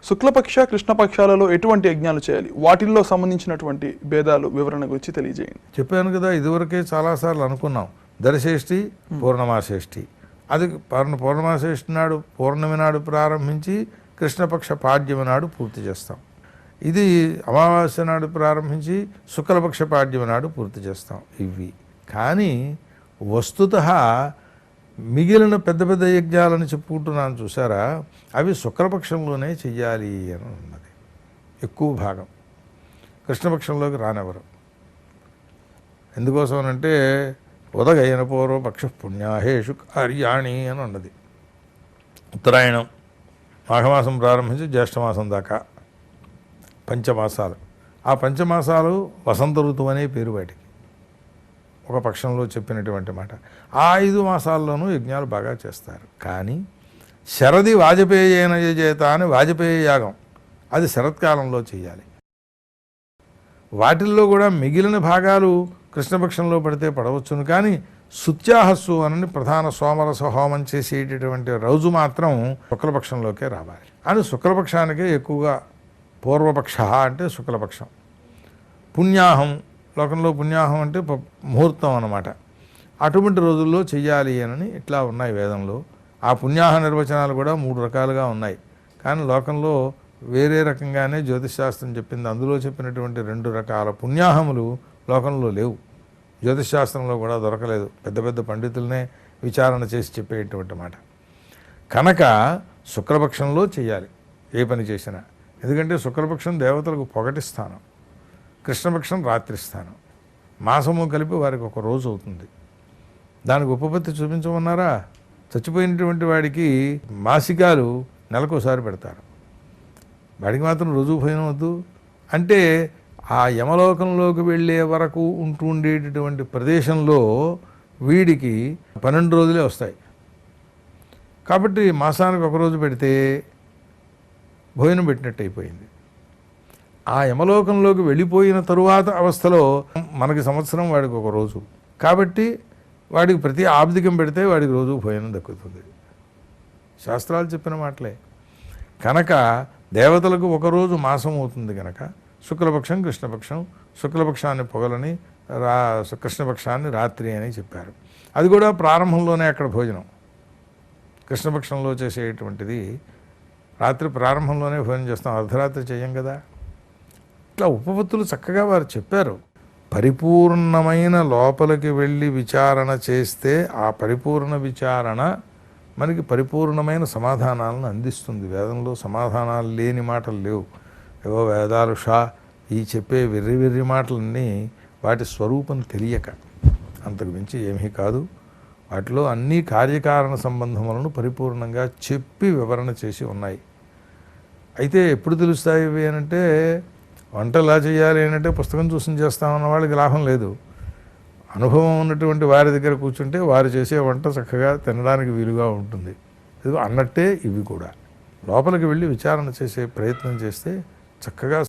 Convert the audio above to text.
శుక్లపక్ష కృష్ణపక్షాలలో ఎటువంటి యజ్ఞాలు చేయాలి, వాటిల్లో సంబంధించినటువంటి భేదాలు వివరణ గురించి తెలియజేయండి. చెప్పాను కదా, ఇదివరకే చాలాసార్లు అనుకున్నాం. దరిశేష్ఠి పూర్ణమాసేష్ఠి, అది పూర్ణమాసేష్ఠి నాడు పౌర్ణమి నాడు ప్రారంభించి కృష్ణపక్ష పాడ్యమి నాడు పూర్తి చేస్తాం. ఇది అమావాస్య నాడు ప్రారంభించి శుక్లపక్ష పాడ్యమి నాడు పూర్తి చేస్తాం. ఇవి కానీ వస్తుతః మిగిలిన పెద్ద పెద్ద యజ్ఞాలను చెప్పుకుంటున్నాను చూసారా, అవి శుక్లపక్షంలోనే చెయ్యాలి అని ఉన్నది. ఎక్కువ భాగం కృష్ణపక్షంలోకి రానివ్వరు. ఎందుకోసమనంటే ఉదగయన పూర్వపక్ష పుణ్యాహేషు కార్యాణి అని ఉన్నది. ఉత్తరాయణం మాఘమాసం ప్రారంభించి జ్యేష్ఠమాసం దాకా పంచమాసాలు. ఆ పంచమాసాలు వసంత ఋతువు అనే పేరు వాటికి, ఒక పక్షంలో చెప్పినటువంటి మాట. ఆ 5 మాసాల్లోనూ యజ్ఞాలు బాగా చేస్తారు. కానీ శరది వాజపేయేన యజేత అని వాజపేయ యాగం, అది శరత్కాలంలో చేయాలి. వాటిల్లో కూడా మిగిలిన భాగాలు కృష్ణపక్షంలో పడితే పడవచ్చును, కానీ సుత్యాహస్సు అని ప్రధాన సోమరస హోమం చేసేటటువంటి రోజు మాత్రం శుక్లపక్షంలోకే రావాలి. అని శుక్లపక్షానికే ఎక్కువగా పూర్వపక్ష అంటే శుక్లపక్షం. పుణ్యాహం, లోకంలో పుణ్యాహం అంటే ముహూర్తం అన్నమాట. అటువంటి రోజుల్లో చెయ్యాలి అని ఇట్లా ఉన్నాయి వేదంలో. ఆ పుణ్యాహ నిర్వచనాలు కూడా 3 రకాలుగా ఉన్నాయి. కానీ లోకంలో వేరే రకంగానే జ్యోతిష్శాస్త్రం చెప్పింది. అందులో చెప్పినటువంటి 2 రకాల పుణ్యాహములు లోకంలో లేవు, జ్యోతిష్శాస్త్రంలో కూడా దొరకలేదు. పెద్ద పెద్ద పండితులనే విచారణ చేసి చెప్పేటువంటి మాట. కనుక శుక్లపక్షంలో చెయ్యాలి ఏ పని చేసినా. ఎందుకంటే శుక్లపక్షం దేవతలకు పొగటి స్థానం, కృష్ణపక్షం రాత్రి స్థానం. మాసము కలిపి వారికి ఒక రోజు అవుతుంది. దానికి ఉపపత్తి చూపించమన్నారా? చచ్చిపోయినటువంటి వాడికి మాసికాలు నెలకోసారి పెడతారు, వాడికి మాత్రం రుజువు భయం వద్దు. అంటే ఆ యమలోకంలోకి వెళ్ళే వరకు ఉండేటటువంటి ప్రదేశంలో వీడికి 12 రోజులే వస్తాయి. కాబట్టి మాసానికి ఒక రోజు పెడితే భోజనం పెట్టినట్టు అయిపోయింది. ఆ యమలోకంలోకి వెళ్ళిపోయిన తరువాత అవస్థలో మనకి సంవత్సరం, వాడికి ఒక రోజు. కాబట్టి వాడికి ప్రతి ఆబ్దికం పెడితే వాడికి రోజు భోజనం దక్కుతుంది. శాస్త్రాలు చెప్పిన మాటలే. కనుక దేవతలకు ఒకరోజు మాసం అవుతుంది కనుక శుక్లపక్షం కృష్ణపక్షం, శుక్లపక్షాన్ని పొగలని కృష్ణపక్షాన్ని రాత్రి అని చెప్పారు. అది కూడా ప్రారంభంలోనే అక్కడ భోజనం. కృష్ణపక్షంలో చేసేటువంటిది రాత్రి ప్రారంభంలోనే భోజనం చేస్తాం, అర్ధరాత్రి చేయం కదా. ఇట్లా ఉపపత్తులు చక్కగా వారు చెప్పారు. పరిపూర్ణమైన లోపలికి వెళ్ళి విచారణ చేస్తే ఆ పరిపూర్ణ విచారణ మనకి పరిపూర్ణమైన సమాధానాలను అందిస్తుంది. వేదంలో సమాధానాలు లేని మాటలు లేవు. ఏవో వేదాలు ఈ చెప్పే వెర్రి మాటలన్నీ వాటి స్వరూపం తెలియక, అంతకు మించి ఏమీ కాదు. వాటిలో అన్ని కార్యకారణ సంబంధములను పరిపూర్ణంగా చెప్పి వివరణ చేసి ఉన్నాయి. అయితే ఎప్పుడు తెలుస్తాయి ఇవి అనంటే, వంట ఎలా చేయాలి అంటే పుస్తకం చూసి చేస్తామన్న వాళ్ళకి లాభం లేదు. అనుభవం ఉన్నటువంటి వారి దగ్గర కూర్చుంటే వారు చేసే వంట చక్కగా తినడానికి వీలుగా ఉంటుంది. అన్నట్టే ఇవి కూడా లోపలికి వెళ్ళి విచారణ చేసే ప్రయత్నం చేస్తే చక్కగా